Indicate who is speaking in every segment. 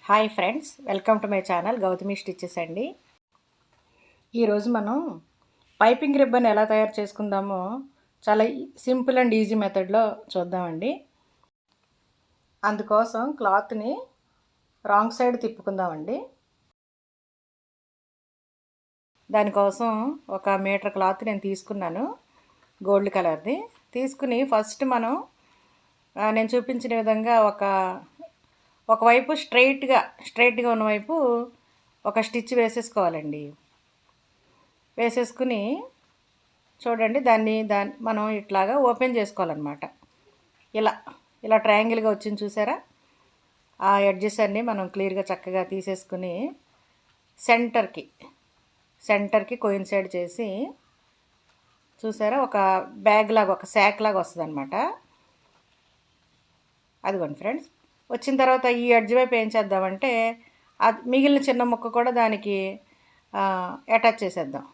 Speaker 1: Hi friends, welcome to my channel Gautami stitches అండి. ఈరోజు మనం పైపింగ్ రిబ్బన్ ఎలా తయారు చేసుకుందామో చాలా సింపుల్ అండ్ ఈజీ మెథడ్లో చూద్దామండి. అందుకోసం క్లాత్ని రాంగ్ సైడ్ తిప్పుకుందామండి. దానికోసం 1 మీటర్ క్లాత్ నేను తీసుకున్నాను, గోల్డ్ కలర్ది. తీసుకుని ఫస్ట్ మనం నేను చూపించిన విధంగా ఒకవైపు స్ట్రైట్గా ఉన్నవైపు ఒక స్టిచ్ వేసేసుకోవాలండి. వేసేసుకుని చూడండి, దాన్ని మనం ఇట్లాగా ఓపెన్ చేసుకోవాలన్నమాట. ఇలా ట్రయాంగిల్గా వచ్చింది చూసారా? ఆ ఎడ్జెస్ అన్నీ మనం క్లియర్గా చక్కగా తీసేసుకుని సెంటర్కి కోయిన్సైడ్ చేసి చూసారా, ఒక బ్యాగ్ లాగా, ఒక శాక్ లాగా వస్తుంది అనమాట. అదిగోండి ఫ్రెండ్స్. వచ్చిన తర్వాత ఈ ఎడ్జ్ వైపు ఏం చేద్దామంటే మిగిలిన చిన్న ముక్క కూడా దానికి అటాచ్ చేసేద్దాం.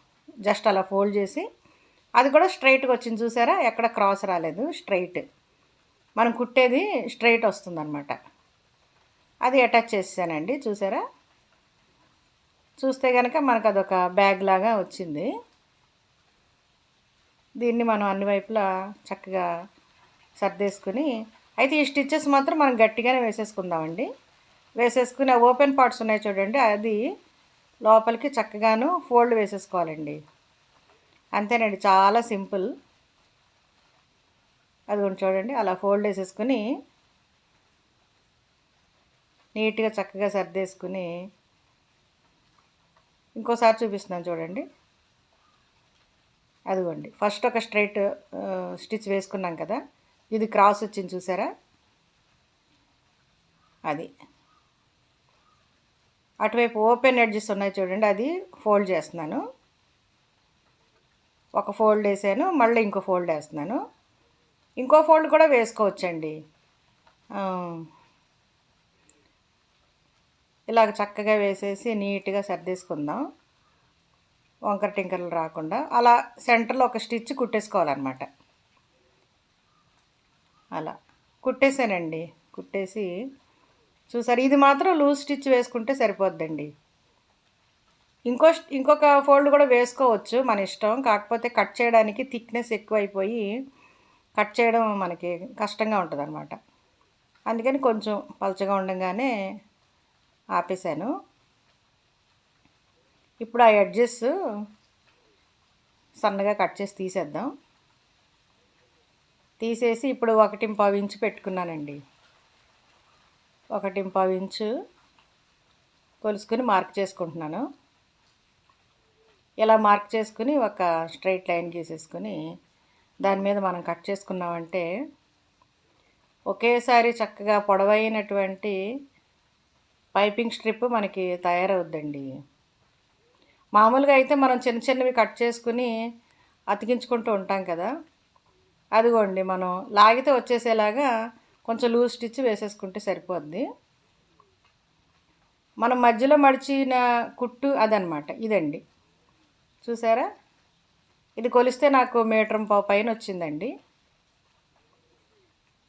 Speaker 1: జస్ట్ అలా ఫోల్డ్ చేసి, అది కూడా స్ట్రైట్గా వచ్చింది చూసారా, ఎక్కడ క్రాస్ రాలేదు, స్ట్రైట్. మనం కుట్టేది స్ట్రైట్ వస్తుందన్నమాట. అది అటాచ్ చేసానండి. చూసారా? చూస్తే కనుక మనకు అదొక బ్యాగ్ లాగా వచ్చింది. దీన్ని మనం అన్ని వైపులా చక్కగా సర్దేసుకుని, అయితే ఈ స్టిచ్చెస్ మాత్రం మనం గట్టిగానే వేసేసుకుందామండి. వేసేసుకుని ఆ ఓపెన్ పార్ట్స్ ఉన్నాయి చూడండి, అది లోపలికి చక్కగాను ఫోల్డ్ వేసేసుకోవాలండి. అంతేనండి, చాలా సింపుల్. అది చూడండి, అలా ఫోల్డ్ వేసేసుకుని నీట్గా చక్కగా సర్దేసుకుని ఇంకోసారి చూపిస్తున్నాను చూడండి. అదిగోండి, ఫస్ట్ ఒక స్ట్రైట్ స్టిచ్ వేసుకున్నాం కదా, ఇది క్రాస్ వచ్చింది చూసారా, అది అటువైపు ఓపెన్ ఎడ్జెస్ ఉన్నాయి చూడండి, అది ఫోల్డ్ చేస్తున్నాను. ఒక ఫోల్డ్ వేసాను, మళ్ళీ ఇంకో ఫోల్డ్ వేస్తున్నాను. ఇంకో ఫోల్డ్ కూడా వేసుకోవచ్చండి. ఇలాగ చక్కగా వేసేసి నీట్గా సర్దేసుకుందాం, వంకర టింకర్లు రాకుండా. అలా సెంటర్లో ఒక స్టిచ్ కుట్టేసుకోవాలన్నమాట. అలా కుట్టేసానండి. కుట్టేసి చూసారు, ఇది మాత్రం లూజ్ స్టిచ్ వేసుకుంటే సరిపోద్దండి. ఇంకొక ఫోల్డ్ కూడా వేసుకోవచ్చు, మన ఇష్టం. కాకపోతే కట్ చేయడానికి థిక్నెస్ ఎక్కువైపోయి కట్ చేయడం మనకి కష్టంగా ఉంటుంది అనమాట. అందుకని కొంచెం పలచగా ఉండగానే ఆపేసాను. ఇప్పుడు ఆ ఎడ్జెస్ సన్నగా కట్ చేసి తీసేద్దాం. తీసేసి ఇప్పుడు 1.25 ఇంచు పెట్టుకున్నానండి. 1.25 ఇంచు కొలుసుకుని మార్క్ చేసుకుంటున్నాను. ఇలా మార్క్ చేసుకుని ఒక స్ట్రైట్ లైన్ గీసేసుకుని దాని మీద మనం కట్ చేసుకున్నామంటే ఒకేసారి చక్కగా పొడవైనటువంటి పైపింగ్ స్ట్రిప్ మనకి తయారవుద్దండి. మామూలుగా అయితే మనం చిన్న చిన్నవి కట్ చేసుకుని అతికించుకుంటూ ఉంటాం కదా, అదిగోండి మనం లాగితే వచ్చేసేలాగా కొంచెం లూజ్ స్టిచ్ వేసేసుకుంటే సరిపోద్ది. మనం మధ్యలో మడిచిన కుట్టు అదనమాట, ఇదండి. చూసారా, ఇది కొలిస్తే నాకు 1.5 మీటర్ పైన వచ్చిందండి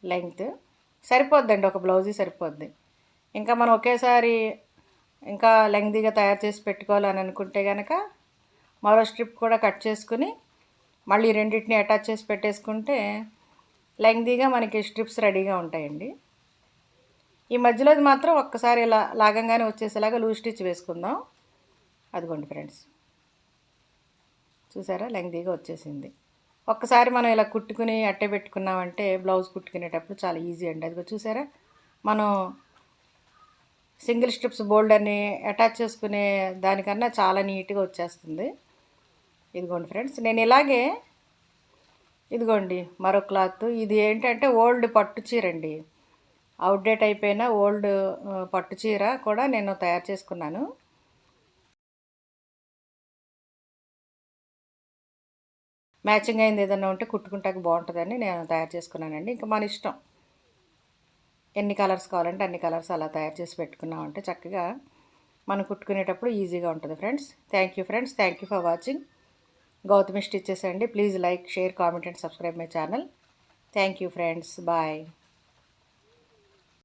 Speaker 1: లెంగ్త్. సరిపోద్దండి, ఒక బ్లౌజీ సరిపోద్ది. ఇంకా మనం ఒకేసారి ఇంకా లెంగ్తీగా తయారు చేసి పెట్టుకోవాలని అనుకుంటే కనుక మరో స్ట్రిప్ కూడా కట్ చేసుకుని మళ్ళీ రెండింటిని అటాచ్ చేసి పెట్టేసుకుంటే లెంగ్తీగా మనకి స్ట్రిప్స్ రెడీగా ఉంటాయండి. ఈ మధ్యలోది మాత్రం ఒక్కసారి ఇలా లాగంగానే వచ్చేసేలాగా లూజ్ స్టిచ్ వేసుకుందాం. అదిగోండి ఫ్రెండ్స్, చూసారా, లెంగ్తీగా వచ్చేసింది. ఒక్కసారి మనం ఇలా కుట్టుకుని అట్టే పెట్టుకున్నామంటే బ్లౌజ్ కుట్టుకునేటప్పుడు చాలా ఈజీ అండి. అదిగో చూసారా, మనం సింగిల్ స్ట్రిప్స్ బోల్డర్ని అటాచ్ చేసుకునే దానికన్నా చాలా నీట్గా వచ్చేస్తుంది. ఇదిగోండి ఫ్రెండ్స్, నేను ఇలాగే ఇదిగోండి మరో క్లాత్. ఇది ఏంటంటే ఓల్డ్ పట్టు చీర అండి, అవుట్డేట్ అయిపోయిన ఓల్డ్ పట్టు చీర కూడా నేను తయారు చేసుకున్నాను. మ్యాచింగ్ అయింది ఏదన్నా ఉంటే కుట్టుకుంటానికి బాగుంటుందని నేను తయారు చేసుకున్నానండి. ఇంకా మన ఇష్టం, ఎన్ని కలర్స్ కావాలంటే అన్ని కలర్స్ అలా తయారు చేసి పెట్టుకున్నామంటే చక్కగా మనం కుట్టుకునేటప్పుడు ఈజీగా ఉంటుంది friends. Thank you friends, thank you for watching Gautami stitches అండి. Please like, share, comment and subscribe my channel. Thank you friends, bye.